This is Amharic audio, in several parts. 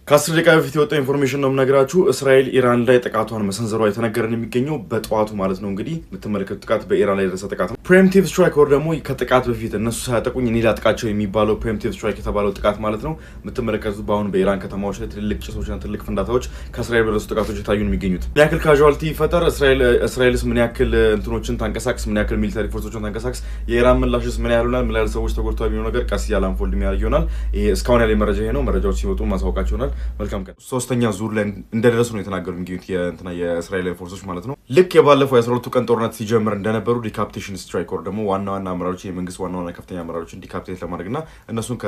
ከ10 ደቂቃ በፊት የወጣ ኢንፎርሜሽን ነው የምነግራችሁ። እስራኤል ኢራን ላይ ጥቃቷን መሰንዘሯ የተነገረን የሚገኘው በጠዋቱ ማለት ነው። እንግዲህ የምትመለከቱት ጥቃት በኢራን ላይ የደረሰ ጥቃት ነው። ፕሪኤምፕቲቭ ስትራይክ ወር ደግሞ ከጥቃት በፊት እነሱ ሳያጠቁኝ እኔ ላጥቃቸው የሚባለው ፕሪኤምፕቲቭ ስትራይክ የተባለው ጥቃት ማለት ነው። የምትመለከቱት በአሁን በኢራን ከተማዎች ላይ ትልልቅ ጭሶችና ትልቅ ፍንዳታዎች ከእስራኤል በደረሱ ጥቃቶች የታዩ ነው የሚገኙት። ምን ያክል ካዥዋሊቲ ይፈጠር፣ እስራኤልስ ምን ያክል እንትኖችን ታንቀሳቅስ፣ ምን ያክል ሚሊታሪ ፎርሶችን ታንቀሳቅስ፣ የኢራን ምላሽስ ምን ያህል ይሆናል፣ ምን ያህል ሰዎች ተጎድተዋል የሚለው ነገር ቀስ እያለ አንፎልድ የሚያደርግ ይሆናል። ይሄ እስካሁን ያለ መረጃ ይሄ ነው። መረጃዎች ሲወጡ ማሳወቃቸው ይሆናል። መልካም ቀን። ሶስተኛ ዙር ላይ እንደደረሱ ነው የተናገሩ የሚገኙት የእስራኤል ፎርሶች ማለት ነው። ልክ የባለፈው የ12ቱ ቀን ጦርነት ሲጀምር እንደነበሩ ዲካፕቴሽን ስትራይክ ወር ደግሞ ዋና ዋና አመራሮችን የመንግስት ዋና ዋና ከፍተኛ አመራሮችን ዲካፕቴት ለማድረግና እነሱን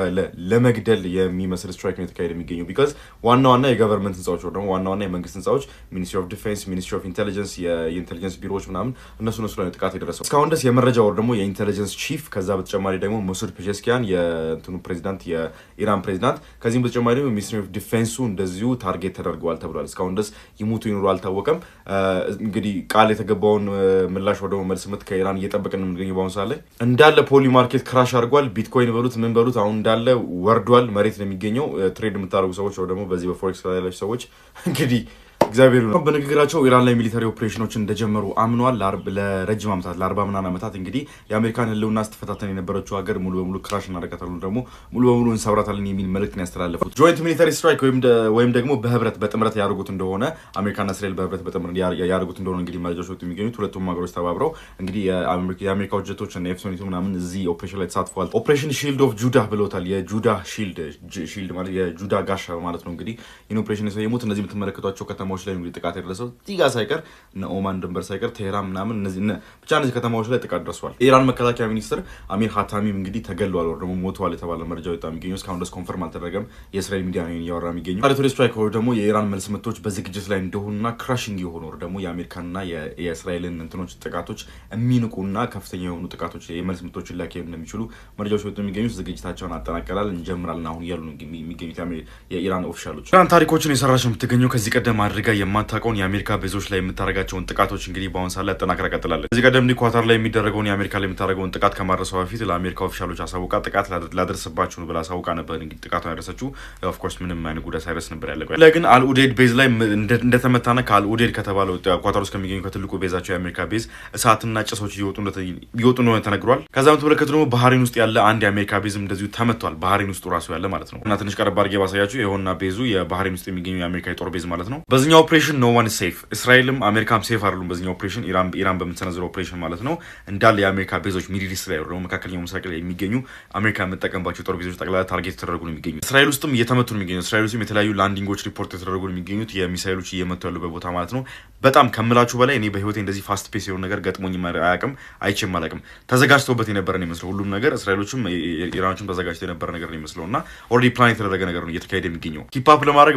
ለመግደል የሚመስል ስትራይክ ነው የተካሄደ የሚገኘው። ቢካዝ ዋና ዋና የገቨርንመንት ህንፃዎች ወር ደግሞ ዋና ዋና የመንግስት ህንፃዎች ሚኒስትሪ ኦፍ ዲፌንስ፣ ሚኒስትሪ ኦፍ ኢንቴሊጀንስ፣ የኢንቴሊጀንስ ቢሮዎች ምናምን እነሱ ላይ ጥቃት የደረሰው እስካሁን ድረስ የመረጃ ወር ደግሞ የኢንቴሊጀንስ ቺፍ፣ ከዛ በተጨማሪ ደግሞ መሱድ ፔዜሽኪያን የእንትኑ ፕሬዚዳንት የኢራን ፕሬዚዳንት፣ ከዚህም በተጨማሪ ደግሞ ሚኒስትሪ ኦፍ ዲፌንሱ እንደዚሁ ታርጌት ተደርገዋል ተብሏል። እስካሁን ድረስ ይሙቱ ይኑሩ አልታወቀም። እንግዲህ ቃል የተገባውን ምላሽ ወደ መልስ ምት ከኢራን እየጠበቅን የምንገኘው በአሁኑ ሰዓት ላይ እንዳለ ፖሊ ማርኬት ክራሽ አድርጓል። ቢትኮይን በሉት ምን በሉት አሁን እንዳለ ወርዷል። መሬት ነው የሚገኘው። ትሬድ የምታደርጉ ሰዎች ወይ ደግሞ በዚህ በፎሬክስ ላይ ያላችሁ ሰዎች እንግዲህ እግዚአብሔር ነው። በንግግራቸው ኢራን ላይ ሚሊታሪ ኦፕሬሽኖችን እንደጀመሩ አምኗል። ለረጅም ዓመታት ለ40 ምናምን ዓመታት እንግዲህ የአሜሪካን ህልውና ስትፈታተን የነበረችው ሀገር ሙሉ በሙሉ ክራሽ እናደርጋታለን ደግሞ ሙሉ በሙሉ እንሰብራታለን የሚል መልእክት ነው ያስተላለፉት። ጆይንት ሚሊታሪ ስትራይክ ወይም ደግሞ በህብረት በጥምረት ያደርጉት እንደሆነ አሜሪካና እስራኤል በህብረት በጥምረት ያደርጉት እንደሆነ እንግዲህ መረጃዎች ወጡ የሚገኙት ሁለቱም ሀገሮች ተባብረው እንግዲህ የአሜሪካ ጀቶች እና ኤፍ-22 ምናምን እዚህ ኦፕሬሽን ላይ ተሳትፈዋል። ኦፕሬሽን ሺልድ ኦፍ ጁዳ ብለውታል። የጁዳ ሺልድ ማለት የጁዳ ጋሻ ማለት ነው። እንግዲህ ይህን ኦፕሬሽን የሰየሙት እነዚህ የምትመለከቷቸው ከተማዎች ላይ እንግዲህ ጥቃት የደረሰው ቲጋ ሳይቀር እነ ኦማን ድንበር ሳይቀር ቴህራን ምናምን ብቻ እነዚህ ከተማዎች ላይ ጥቃት ደርሷል። የኢራን መከላከያ ሚኒስትር አሚር ሀታሚም እንግዲህ ተገሏል ወይ ደግሞ ሞተዋል የተባለ መረጃ ወጣ የሚገኘው እስካሁን ድረስ ኮንፈርም አልተደረገም። የእስራኤል ሚዲያ ነው እያወራ የሚገኘው። ሚሊታሪ ስትራይክ ወይ ደግሞ የኢራን መልስ ምቶች በዝግጅት ላይ እንደሆኑና ክራሽንግ የሆኑ ወይ ደግሞ የአሜሪካንና የእስራኤልን እንትኖች ጥቃቶች የሚንቁና ከፍተኛ የሆኑ ጥቃቶች የመልስ ምቶችን ሊያካሂዱ እንደሚችሉ መረጃዎች ወጡ የሚገኙት። ዝግጅታቸውን አጠናቀላል እንጀምራለን አሁን እያሉ ነው የሚገኙት የኢራን ኦፊሻሎች። ኢራን ታሪኮችን የሰራች የምትገኘው ከዚህ ቀደም አድርጋ የማታውቀውን የአሜሪካ ቤዞች ላይ የምታደርጋቸውን ጥቃቶች እንግዲህ በአሁን ሰዓት ላይ አጠናክራ ቀጥላለች። ከዚህ ቀደም ኳታር ላይ የሚደረገውን የአሜሪካ ላይ የምታደርገውን ጥቃት ከማድረሷ በፊት ለአሜሪካ ኦፊሻሎች አሳውቃ ጥቃት ላደርስባችሁ ብላ አሳውቃ ነበር። እንግዲህ ጥቃቷን ያደረሰችው ኦፍ ኮርስ ምንም አይነት ጉዳት ሳይደርስ ነበር ያለቀው። ግን አልኡዴድ ቤዝ ላይ እንደተመታና ከአልኡዴድ ከተባለው ኳታር ውስጥ ከሚገኙ ከትልቁ ቤዛቸው የአሜሪካ ቤዝ እሳትና ጭሶች እየወጡ እንደሆነ ተነግሯል። ከዛ በተመለከቱ ደግሞ ባህሬን ውስጥ ያለ አንድ የአሜሪካ ቤዝም እንደዚሁ ተመቷል። ባህሬን ውስጥ ራሱ ያለ ማለት ነው። እና ትንሽ ቀረብ አድርጌ ባሳያችሁ የሆነና ቤዙ የባህሬን ውስጥ የሚገኙ የአሜሪካ የጦር ቤዝ ማለት ነው። በዚህኛው ኦፕሬሽን ኖ ዋን ሴፍ፣ እስራኤልም አሜሪካም ሴፍ አይደሉም። በዚህኛው ኦፕሬሽን ኢራን በምትሰነዝረው ኦፕሬሽን ማለት ነው እንዳለ የአሜሪካ ቤዞች ሚድል ኢስት ላይ ደግሞ መካከለኛው ምስራቅ ላይ የሚገኙ አሜሪካ የምትጠቀምባቸው የጦር ቤዞች ጠቅላላ ታርጌት የተደረጉ ነው የሚገኙት። እስራኤል ውስጥም እየተመቱ ነው የሚገኙት። እስራኤል ውስጥም የተለያዩ ላንዲንጎች ሪፖርት የተደረጉ ነው የሚገኙት የሚሳይሎች እየመቱ ያሉበት ቦታ ማለት ነው። በጣም ከምላችሁ በላይ እኔ በህይወቴ እንደዚህ ፋስት ፔስ የሆነ ነገር ገጥሞኝ አያውቅም፣ አይቼም አላውቅም። ተዘጋጅተውበት የነበረ ነው የሚመስለው ሁሉም ነገር። እስራኤሎችም ኢራኖችም ተዘጋጅተው የነበረ ነገር ነው የሚመስለው እና ኦልሬዲ ፕላን የተደረገ ነገር ነው እየተካሄደ የሚገኘው። ኪፓፕ ለማድረግ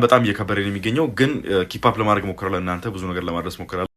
በጣም እየከበደ ነው የሚገኘው። ግን ኪፓፕ ለማድረግ ሞክራለሁ። እናንተ ብዙ ነገር ለማድረስ ሞክራለሁ።